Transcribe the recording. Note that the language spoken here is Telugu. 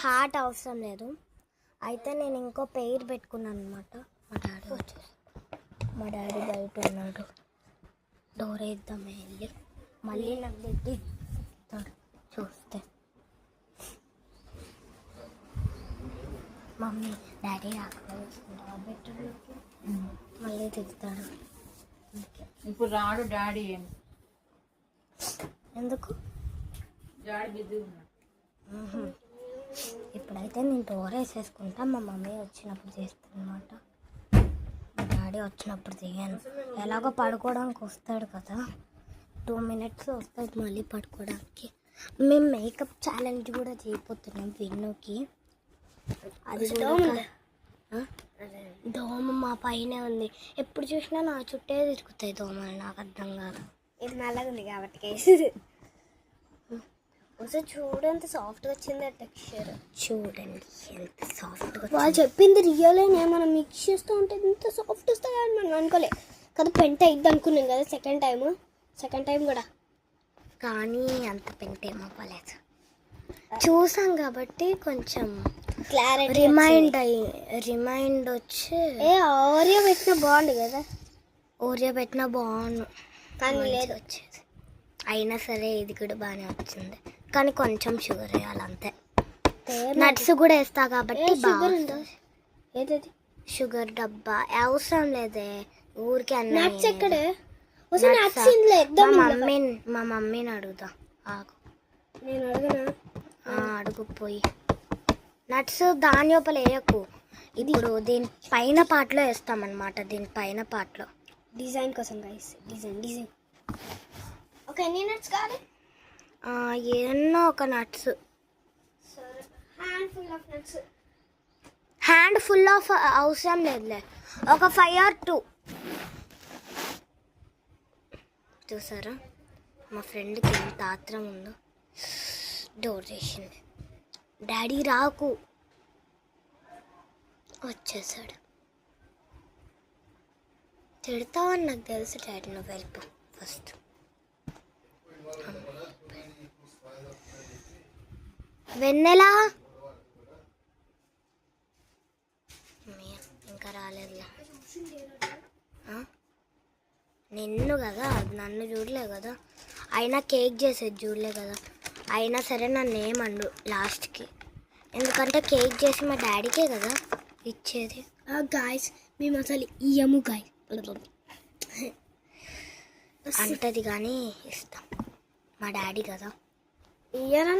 హార్ట్ అవసరం లేదు. అయితే నేను ఇంకో పేరు పెట్టుకున్నాను అనమాట. మా డాడీ బయట ఉన్నాడు. డోర్ వేద్దామే వెళ్ళి మళ్ళీ నాకు పెట్టి చూస్తే మమ్మీ డాడీ రాకుండా బెట్టర్లోకి మళ్ళీ తిడతాడు. ఇప్పుడు రాడు డాడీ. ఎందుకు? డాడీ బిజీ ఉన్నాడు. ఇప్పుడైతే నేను డోర్ వేసేసుకుంటా. మా మమ్మీ వచ్చినప్పుడు చేస్తాను అనమాట. మా డాడీ వచ్చినప్పుడు తీయను. ఎలాగో పడుకోవడానికి వస్తాడు కదా, 2 minutes వస్తాడు మళ్ళీ పడుకోవడానికి. మేము మేకప్ ఛాలెంజ్ కూడా చేయబోతున్నాం విన్నుకి. అది దోమ మా పైనే ఉంది. ఎప్పుడు చూసినా నా చుట్టే తిరుగుతాయి దోమలు. నాకు అర్థం కాదు. ఇది నల్లగా ఉంది కాబట్టి ఒకసారి చూడంత సాఫ్ట్గా వచ్చింది టెక్స్చర్. చూడండి ఎంత సాఫ్ట్గా. వాళ్ళు చెప్పింది రియల్ అయినా మనం మిక్స్ చేస్తూ ఉంటే ఇంత సాఫ్ట్ వస్తుంది అని మనం అనుకోలే కదా. పెంట అయింది అనుకున్నాం కదా సెకండ్ టైం కూడా, కానీ అంత పెంట ఏమవ్వలేదు. చూసాం కాబట్టి కొంచెం క్లారిటీ రిమైండ్ వచ్చి ఓరియో పెట్టినా బాగుండు కదా. ఓరియో పెట్టినా బాగుండు కానీ లేదు వచ్చేది. అయినా సరే ఇది కూడా బాగానే వచ్చింది, కానీ కొంచెం షుగర్ వేయాలి అంతే. నట్స్ కూడా వేస్తా కాబట్టి ఏదది షుగర్ డబ్బా అవసరం లేదే ఊరికే అన్న. ఎక్కడే మా మమ్మీని అడుగుదా. ఆగు, నేను అడుగునా? అడుగుపోయి. నట్స్ దాని లోపల వేయకు. ఇప్పుడు దీని పైన పాటలో వేస్తామన్నమాట. దీని పైన పాటలో డిజైన్ కోసం గైస్. Design okay. ఎన్ని నట్స్ కావాలి? ఎన్నో ఒక నట్స్. హ్యాండ్ ఫుల్ ఆఫ్ అవసరం లేదులే, ఒక 5 or 2. చూసారా మా ఫ్రెండ్కి ఎంత ఆత్రం ఉందో. డోర్ చేసింది. డాడీ రాకు, వచ్చేసాడు. తిడతావని నాకు తెలుసు డాడీ, నువ్వు వెళ్ళిపో ఫస్ట్. వెన్నెలా ఇంకా రాలేదులే. నిన్ను కదా, నన్ను చూడలే కదా. అయినా కేక్ చేసేది చూడలే కదా. అయినా సరే నన్ను ఏమండు లాస్ట్కి, ఎందుకంటే కేక్ చేసి మా డాడీకే కదా ఇచ్చేది. గాయస్ మేము అసలు ఇయ్యము గాయ అంటది కానీ ఇస్తాం. మా డాడీ కదా ఇయ్యరా.